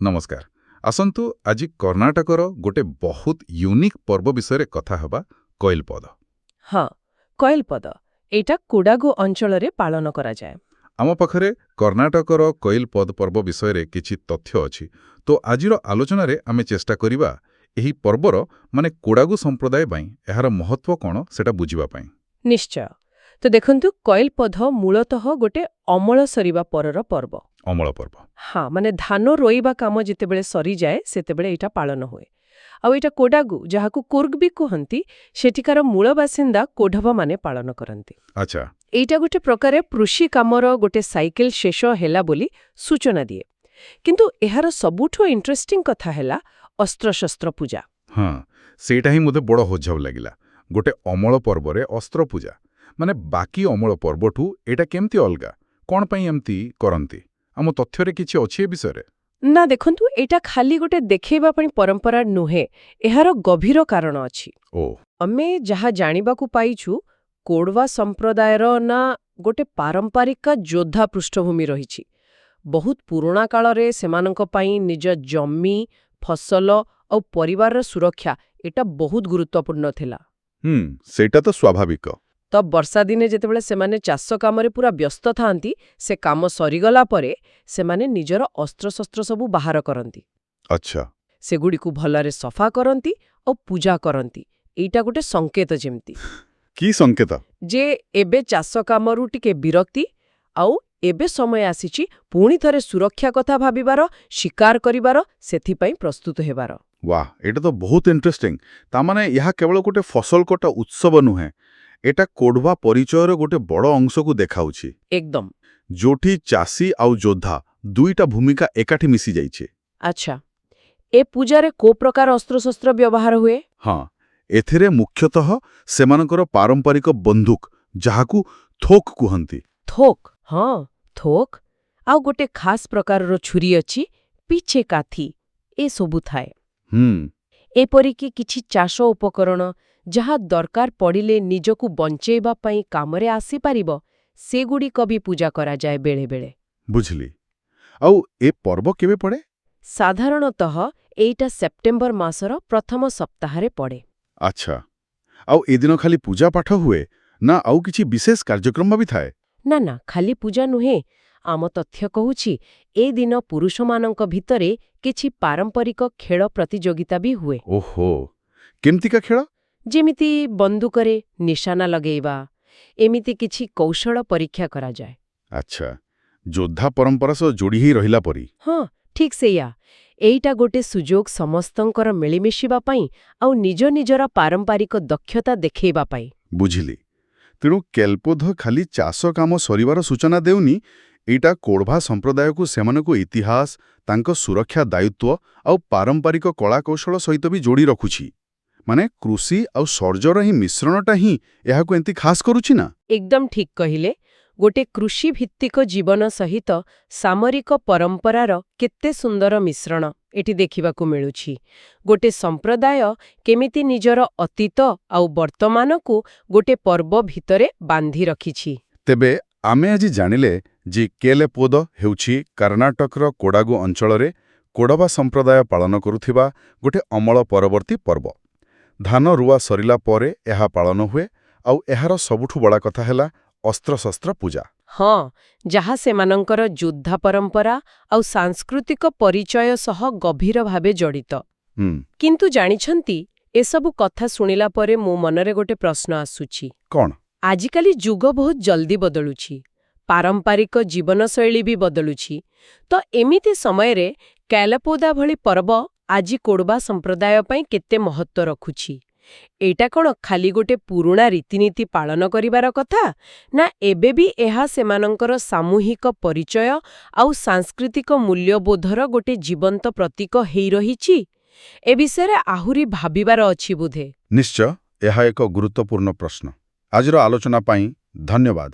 नमस्कार। आसंतु आज कर्णाटकर गोटे बहुत यूनिक पर्व विषय कथा हबा कोइलपद। हाँ कोइलपद एटा कोडागु अंचल पालन करा जाए। आम पाखरे कर्णाटकर कोइलपद पर्व विषय किछि तथ्य अछि तो आजिर आलोचना रे आमे चेष्टा करिबा एही पर्वर माने कोडागु संप्रदाय पई एहार महत्व कोन सेटा बुझिबा पई। निश्चय। तो देखंतु कोइलपद मूलतः गोटे अमल सरीबा परर पर्व। अमल पर्व। हाँ माने धान रोइबा काम जितेबेले सरी जाए सेतेबेले एटा पालन हुए। आउ एटा कोडागु जहाकु कुर्ग भी कहंती सेठिकार मूल बासिंदा कोढव माने पालन करंती। अच्छा। एटा गोटे प्रकारे कृषि कामर गोटे साइकेल शेष हेला बोली सूचना दिए। किंतु एहार सबुठो इंटरेस्टिंग कथा हेला अस्त्र-शस्त्र पूजा। हाँ सेटा ही मुझे बड़ होझाव लागिला। गोटे अमल पर्वरे अस्त्र पूजा माने बाकी अमल पर्वठू एटा केमती अलगा कोन पई एमती करंती आम तथ्यरे किछि अछि ए विषय ना देखंतु एटा खाली गोटे देखेबा पई परंपरा नुहे एहार गभीर कारण अछि। ओ अमे जहा जानिबाकू पाइछु कोडवा संप्रदायर ना गोटे पारंपरिक योद्धा पृष्ठभूमि रहिछि। बहुत पुराना कालरे सेमानंक पई निज जम्मी फसल और परिवार सुरक्षा एटा बहुत गुरुत्वपूर्ण थिला। सेटा तो स्वाभाविक। तब वर्षा दिने जेतेबेले सेमाने चाष कामरे पूरा व्यस्त थांती से काम सरीगला परे सेमाने निजर अस्त्र-शस्त्र सबु बाहर करंती। अच्छा। सेगुडीकू भलरे सफा करंती और पूजा करंती। एटा गोटे संकेत जेमती की संकेत जे एबे चाष कामरू टिके विरक्ति आउ एबे समय आसीची पुणी थरे सुरक्षा कथा भाबिबार शिकार करिबार सेथि पई प्रस्तुत हेबार। वाह एटा तो बहुत इंटरेस्टिंग। तामाने यहा केवल गोटे फसल कटा उत्सव नुहे एटा कोडवा परिचयर गोटे बड़ अंश को देखाउछि। एकदम जोठी चासी आउ योद्धा दुईटा भूमिका एकाठी मिसी जाइछे। अच्छा ए पूजारे को प्रकार अस्त्र-शस्त्र व्यवहार हुए? हाँ एथिरे मुख्यतः सेमानकर पारंपरिक बंदूक जहाकू थोक कुहंती। थोक हाँ थोक आउ गोटे खास प्रकारर छुरी अछि पीछे काथी ए सबु थाए। एपरिकी किछि चाष उपकरण जहा दरकार पड़िले निजकू बंचेबा पई कामरे आसी पारिबो सेगुडी कभी पूजा करा जाए बेले बेले। बुझली। आउ ए पर्व केबे पड़े? साधारणतः एटा सेप्टेम्बर मासर प्रथम सप्ताहरे पड़े। अच्छा आउ ए दिन खाली पूजा पाठ हुए ना आउ किछि विशेष कार्यक्रम भी थाए? ना ना खाली पूजा नुहे आम तथ्य कहूछि ए दिन पुरुषमानंक भितरे किछि पारंपरिक खेल प्रतियोगिता भी हुए। ओहो केमतिका खेल? जेमिति बंदूकरे निशाना लगेइबा एमिति किछि कौशल परीक्षा करा जाए। अच्छा योद्धा परंपरा सह जोड़ी ही रहिला परी। हाँ ठीक सेया एइटा गोटे सुजोग समस्तंकर मिलिमिशिबा पई आउ निज निजर पारंपरिक दक्षता देखेइबा पई। बुझिली। तेणु केल्पोध खाली चाष काम सरीबार सूचना देउनी एटा कोडभा संप्रदाय को सेमानको इतिहास तांको सुरक्षा दायित्व आउ पारंपरिक कला कौशल सहित भी जोड़ी रखुछि। माने कृषि आउ सर्जर ही मिश्रणटा ही एहाको एंती खास करूछि ना? एकदम ठीक कहिले। गोटे कृषि भित्तिक जीवन सहित सामरिक परंपरार केते सुंदर मिश्रण एटी देखिबाकू मिलुछि। गोटे संप्रदाय केमिति निजर अतीत आउ वर्तमान को गोटे पर्व भितरे बांधी रखिछि। तेबे आमे आजि जानिले जे केलेपोद हेउछि कर्नाटकर कोडागु अंचलरे कोडवा संप्रदाय पालन करुथिबा गोटे अमल परवर्ती पर्व। धान रुआ सरिला परे एहा पालन हुए आउ एहार सबुठु बड़ा कथा हेला अस्त्र-शस्त्र पूजा। हाँ जहा सेमानंकर योद्धा परंपरा आउ सांस्कृतिक परिचय सह गभीर भावे जड़ित। किंतु जानिछंती एसबु कथा सुनिला परे मो मनरे गोटे प्रश्न आसुछि। कौन? आजिकाली जुग बहुत जल्दी बदलुछि पारंपरिक जीवनशैली भी बदलुछि तो एमिति समय रे कैलपोदा भली पर्व आजि कोडवा संप्रदाय पई केते महत्व रखुछि? एटा कोन खाली गोटे पुरुणा रीतिनीति पालन करिवार कथा ना एबे भी एहा सेमानंकर सामूहिक परिचय आउ सांस्कृतिक मूल्यबोधर गोटे जीवंत प्रतीक हेई रहिछि? ए विषय आहुरी भाबिबार अछि बुधे। निश्चय एहा एक गुरुत्वपूर्ण प्रश्न। आजिर आलोचना पाई धन्यवाद।